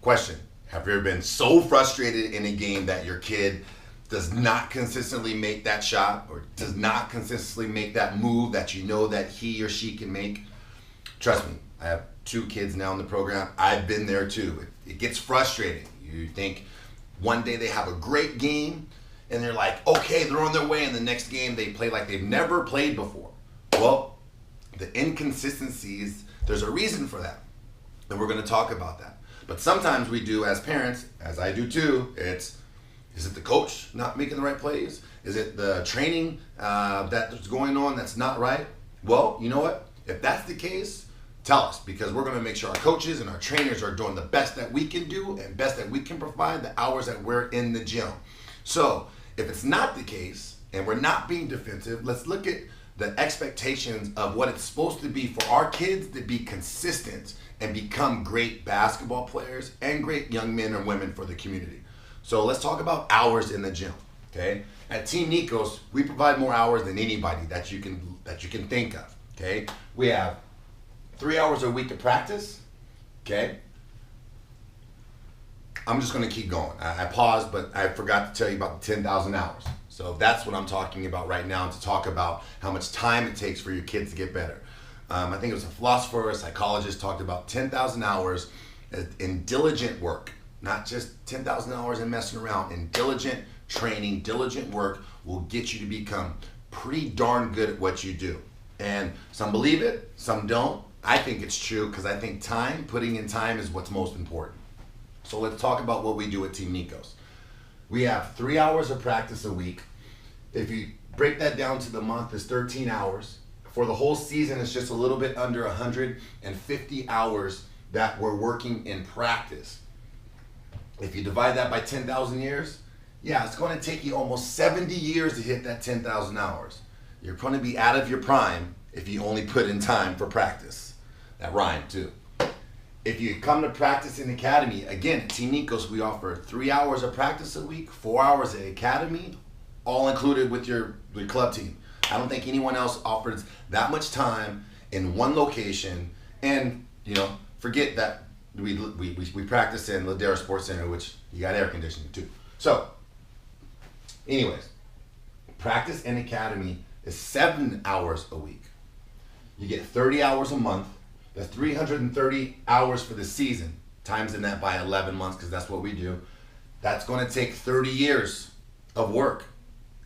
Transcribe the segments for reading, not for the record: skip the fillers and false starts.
Question: have you ever been so frustrated in a game that your kid does not consistently make that shot or does not consistently make that move that you know that he or she can make? Trust me, I have 2 kids now in the program. I've been there too. It gets frustrating. You think one day they have a great game and they're like, okay, they're on their way, and the next game they play like they've never played before. Well, the inconsistencies, there's a reason for that. And we're going to talk about that. But sometimes we do as parents, as I do too, is it the coach not making the right plays? Is it the training that's going on that's not right? Well, you know what? If that's the case, tell us, because we're going to make sure our coaches and our trainers are doing the best that we can do and best that we can provide the hours that we're in the gym. So if it's not the case and we're not being defensive, let's look at the expectations of what it's supposed to be for our kids to be consistent and become great basketball players and great young men and women for the community. So let's talk about hours in the gym, okay? At Team Nikos, we provide more hours than anybody that you can think of, okay? We have 3 hours a week of practice, okay? I'm just gonna keep going. I paused, but I forgot to tell you about the 10,000 hours. So that's what I'm talking about right now, to talk about how much time it takes for your kids to get better. I think it was a philosopher or a psychologist talked about 10,000 hours in diligent work, not just 10,000 hours in messing around. In diligent training, diligent work will get you to become pretty darn good at what you do. And some believe it, some don't. I think it's true because I think putting in time is what's most important. So let's talk about what we do at Team Nikos. We have 3 hours of practice a week. If you break that down to the month, it's 13 hours. For the whole season, it's just a little bit under 150 hours that we're working in practice. If you divide that by 10,000 years, yeah, it's going to take you almost 70 years to hit that 10,000 hours. You're going to be out of your prime if you only put in time for practice. That rhymed too. If you come to practice in academy, again, at Team Nikos, we offer 3 hours of practice a week, 4 hours at academy, all included with your club team. I don't think anyone else offers that much time in one location. And, forget that we practice in Ladera Sports Center, which you got air conditioning too. So, anyways, practice in academy is 7 hours a week. You get 30 hours a month. That's 330 hours for the season. Times in that by 11 months, because that's what we do. That's going to take 30 years of work.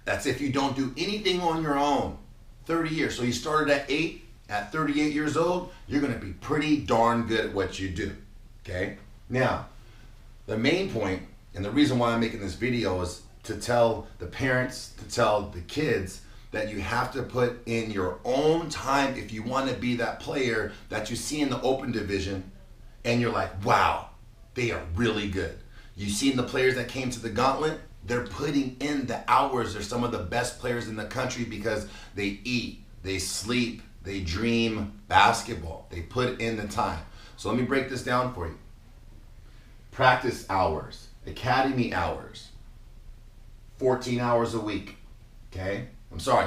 That's if you don't do anything on your own. 30 years. So you started at 8, at 38 years old, you're going to be pretty darn good at what you do. Okay? Now, the main point, and the reason why I'm making this video, is to tell the parents, to tell the kids, that you have to put in your own time if you want to be that player that you see in the open division and you're like, wow, they are really good. You've seen the players that came to the gauntlet, they're putting in the hours. They're some of the best players in the country because they eat, they sleep, they dream basketball. They put in the time. So let me break this down for you. Practice hours, academy hours, 14 hours a week, okay?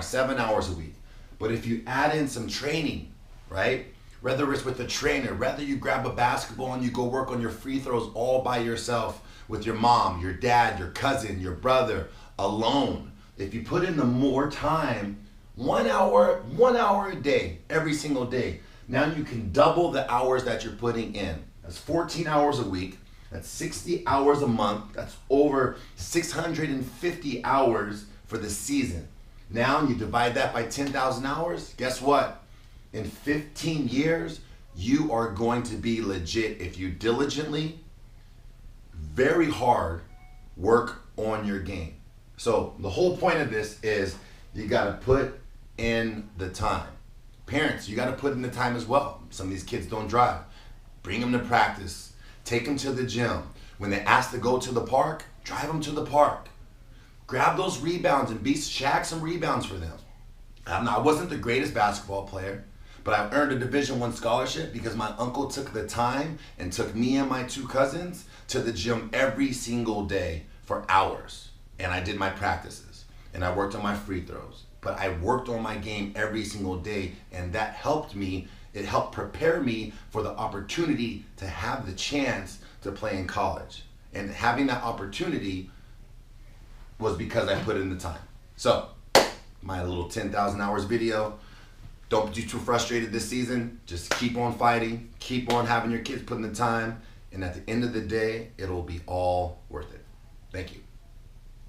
7 hours a week. But if you add in some training, right? Whether it's with the trainer, whether you grab a basketball and you go work on your free throws all by yourself with your mom, your dad, your cousin, your brother, alone. If you put in the more time, 1 hour a day, every single day, now you can double the hours that you're putting in. That's 14 hours a week. That's 60 hours a month. That's over 650 hours for the season. Now you divide that by 10,000 hours, guess what? In 15 years, you are going to be legit if you diligently, very hard, work on your game. So the whole point of this is you gotta put in the time. Parents, you gotta put in the time as well. Some of these kids don't drive. Bring them to practice. Take them to the gym. When they ask to go to the park, drive them to the park. Grab those rebounds and shag some rebounds for them. I wasn't the greatest basketball player, but I've earned a Division I scholarship because my uncle took the time and took me and my 2 cousins to the gym every single day for hours. And I did my practices and I worked on my free throws. But I worked on my game every single day, and that helped me. It helped prepare me for the opportunity to have the chance to play in college. And having that opportunity was because I put in the time. So, my little 10,000 hours video. Don't be too frustrated this season. Just keep on fighting. Keep on having your kids put in the time. And at the end of the day, it'll be all worth it. Thank you.